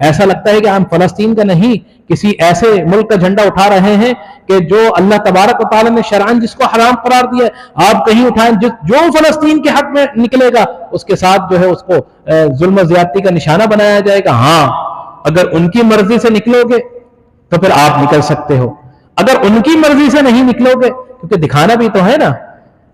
ایسا لگتا ہے کہ ہم فلسطین کا نہیں کسی ایسے ملک کا جھنڈا اٹھا رہے ہیں کہ جو اللہ تبارک و تعالیٰ نے شرعاً جس کو حرام قرار دیا ہے، آپ کہیں اٹھائیں، جو فلسطین کے حق میں نکلے گا اس کے ساتھ جو ہے اس کو ظلم و زیادتی کا نشانہ بنایا جائے گا۔ ہاں، اگر ان کی مرضی سے نکلو گے تو پھر آپ نکل سکتے ہو، اگر ان کی مرضی سے نہیں نکلو گے، کیونکہ دکھانا بھی تو ہے نا،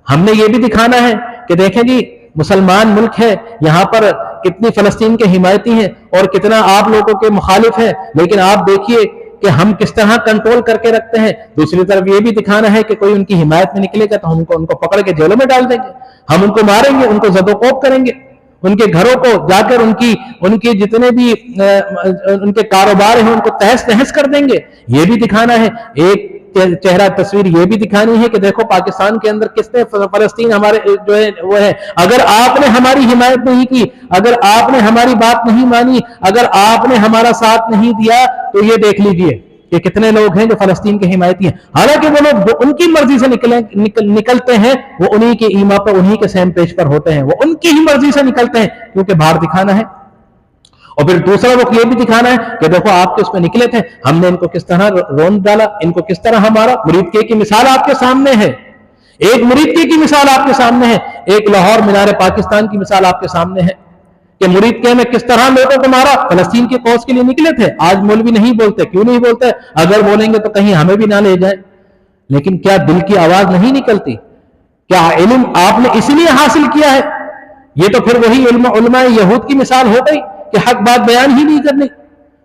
ہم نے یہ بھی دکھانا ہے کہ دیکھیں جی مسلمان ملک ہے، یہاں پر کتنی فلسطین کے حمایتی ہیں اور کتنا آپ لوگوں کے مخالف ہیں، لیکن آپ دیکھیے کہ ہم کس طرح کنٹرول کر کے رکھتے ہیں۔ دوسری طرف یہ بھی دکھانا ہے کہ کوئی ان کی حمایت میں نکلے گا تو ہم ان کو پکڑ کے جیلوں میں ڈال دیں گے، ہم ان کو ماریں گے، ان کو زد و کوب کریں گے، ان کے گھروں کو جا کر ان کی جتنے بھی ان کے کاروبار ہیں ان کو تہس نہس کر دیں گے۔ یہ بھی دکھانا ہے، ایک چہرہ تصویر یہ بھی دکھانی ہے کہ دیکھو پاکستان کے اندر کس نے فلسطین ہمارے جو ہے وہ ہے۔ اگر آپ نے ہماری حمایت نہیں کی، اگر آپ نے ہماری بات نہیں مانی، اگر آپ نے ہمارا ساتھ نہیں دیا تو یہ دیکھ لیجئے کہ کتنے لوگ ہیں جو فلسطین کے حمایتی ہیں، حالانکہ وہ لوگ جو ان کی مرضی سے نکلتے ہیں وہ انہی کے ایما پر، انہی کے سیم پیج پر ہوتے ہیں، وہ ان کی ہی مرضی سے نکلتے ہیں کیونکہ باہر دکھانا ہے۔ اور پھر دوسرا وقت یہ بھی دکھانا ہے کہ دیکھو آپ کے اس میں نکلے تھے، ہم نے ان کو کس طرح روند ڈالا، ان کو کس طرح ہمارا۔ مرید کے کی مثال آپ کے سامنے ہے، ایک مرید کے کی مثال آپ کے سامنے ہے، ایک لاہور مینار پاکستان کی مثال آپ کے سامنے ہے کہ مرید کے میں کس طرح لوگوں کو مارا۔ فلسطین کی کوس کے لیے نکلے تھے، آج مولوی نہیں بولتے، کیوں نہیں بولتے؟ اگر بولیں گے تو کہیں ہمیں بھی نہ لے جائیں، لیکن کیا دل کی آواز نہیں نکلتی؟ کیا علم آپ نے اسی لیے حاصل کیا ہے؟ یہ تو پھر وہی علماء یہود کی مثال ہو گئی کہ حق بات بیان ہی نہیں کرنی،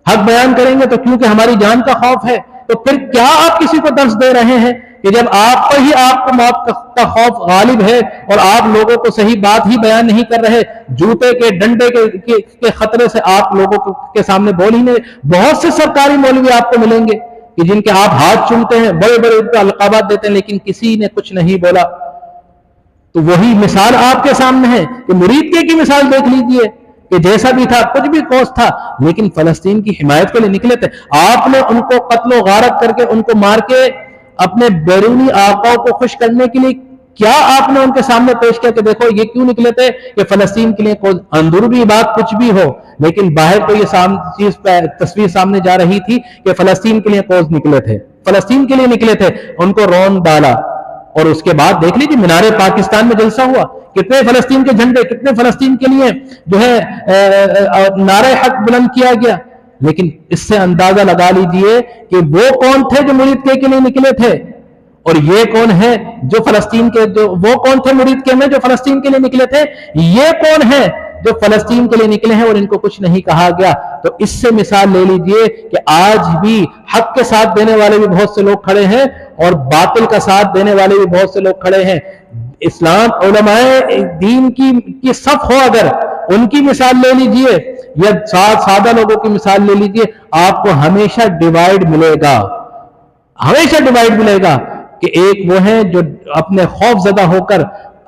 حق بیان کریں گے تو کیونکہ ہماری جان کا خوف ہے، تو پھر کیا آپ کسی کو درس دے رہے ہیں کہ جب آپ پر ہی آپ کو موت کا خوف غالب ہے اور آپ لوگوں کو صحیح بات ہی بیان نہیں کر رہے، جوتے کے ڈنڈے کے خطرے سے آپ لوگوں کے سامنے بول ہی نہیں۔ بہت سے سرکاری مولوی آپ کو ملیں گے کہ جن کے آپ ہاتھ چومتے ہیں، بڑے بڑے ان کو القابات دیتے ہیں، لیکن کسی نے کچھ نہیں بولا۔ تو وہی مثال آپ کے سامنے ہے کہ مرید کی مثال دیکھ لیجئے کہ جیسا بھی تھا، کچھ بھی کوس تھا، لیکن فلسطین کی حمایت کے لیے نکلے تھے۔ آپ نے ان کو قتل و غارت کر کے، ان کو مار کے اپنے بیرونی آقاؤں کو خوش کرنے کے لیے کیا آپ نے ان کے سامنے پیش کیا کہ دیکھو یہ کیوں نکلے تھے کہ فلسطین کے لیے کوز۔ اندر بھی بات کچھ بھی ہو، لیکن باہر تو یہ تصویر سامنے جا رہی تھی کہ فلسطین کے لیے کوز نکلے تھے، فلسطین کے لیے نکلے تھے، ان کو رون ڈالا۔ اور اس کے بعد دیکھ لیجیے مینار پاکستان میں جلسہ ہوا، کتنے فلسطین کے جھنڈے، کتنے فلسطین کے لیے جو ہے نعرہ حق بلند کیا گیا، لیکن اس سے اندازہ لگا لیجئے کہ وہ کون تھے جو مرید کے لیے نکلے تھے اور یہ کون ہے جو فلسطین کے، وہ کون تھے مرید کے میں جو فلسطین کے لیے نکلے تھے، یہ کون ہے جو فلسطین کے لیے نکلے ہیں اور ان کو کچھ نہیں کہا گیا۔ تو اس سے مثال لے لیجئے کہ آج بھی حق کے ساتھ دینے والے بھی بہت سے لوگ کھڑے ہیں اور باطل کا ساتھ دینے والے بھی بہت سے لوگ کھڑے ہیں۔ اسلام علماء دین کی صف ہو، اگر ان کی مثال لے لیجئے یا سادہ لوگوں کی مثال لے لیجئے، آپ کو ہمیشہ ڈیوائیڈ ملے گا، ہمیشہ ڈیوائیڈ ملے گا کہ ایک وہ ہیں جو اپنے خوف زدہ ہو کر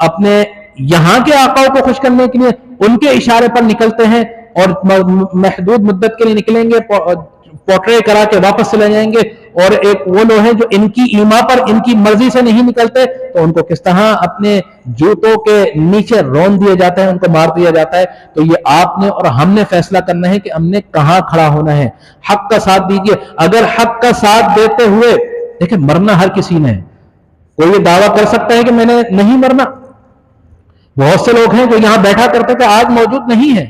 اپنے یہاں کے آقاؤں کو خوش کرنے کے لیے ان کے اشارے پر نکلتے ہیں اور محدود مدت کے لیے نکلیں گے، پورٹرے کرا کے واپس چلے جائیں گے، اور ایک وہ لوگ ہیں جو ان کی ایما پر ان کی مرضی سے نہیں نکلتے تو ان کو کس طرح اپنے جوتوں کے نیچے رون دیا جاتا ہے، ان کو مار دیا جاتا ہے۔ تو یہ آپ نے اور ہم نے فیصلہ کرنا ہے کہ ہم نے کہاں کھڑا ہونا ہے۔ حق کا ساتھ دیجئے، اگر حق کا ساتھ دیتے ہوئے، دیکھیں مرنا ہر کسی نے، کوئی یہ دعویٰ کر سکتا ہے کہ میں نے نہیں مرنا؟ بہت سے لوگ ہیں جو یہاں بیٹھا کرتے تھے آج موجود نہیں ہیں،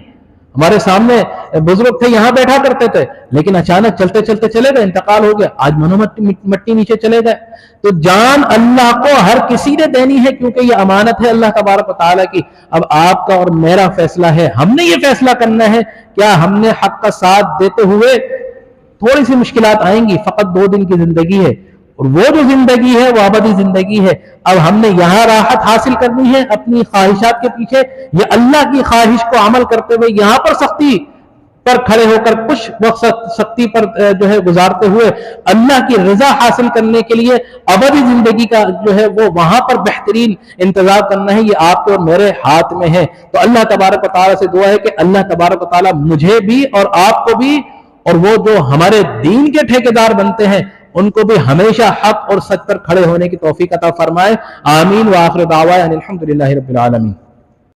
ہمارے سامنے بزرگ تھے یہاں بیٹھا کرتے تھے، لیکن اچانک چلتے چلتے چلے گئے، انتقال ہو گیا، آج منو مٹی نیچے چلے گئے۔ تو جان اللہ کو ہر کسی نے دینی ہے کیونکہ یہ امانت ہے اللہ تبارک و تعالیٰ کی۔ اب آپ کا اور میرا فیصلہ ہے، ہم نے یہ فیصلہ کرنا ہے کیا ہم نے حق کا ساتھ دیتے ہوئے، تھوڑی سی مشکلات آئیں گی، فقط 2 دن کی زندگی ہے اور وہ جو زندگی ہے وہ ابدی زندگی ہے۔ اب ہم نے یہاں راحت حاصل کرنی ہے اپنی خواہشات کے پیچھے، یا اللہ کی خواہش کو عمل کرتے ہوئے یہاں پر سختی پر کھڑے ہو کر کچھ وقت سختی پر جو ہے گزارتے ہوئے اللہ کی رضا حاصل کرنے کے لیے ابدی زندگی کا جو ہے وہ وہاں پر بہترین انتظار کرنا ہے، یہ آپ کے اور میرے ہاتھ میں ہے۔ تو اللہ تبارک و تعالیٰ سے دعا ہے کہ اللہ تبارک و تعالیٰ مجھے بھی اور آپ کو بھی اور وہ جو ہمارے دین کے ٹھیکیدار بنتے ہیں ان کو بھی ہمیشہ حق اور سچ پر کھڑے ہونے کی توفیق عطا فرمائے۔ آمین وآخر دعوانا الحمدللہ رب العالمین۔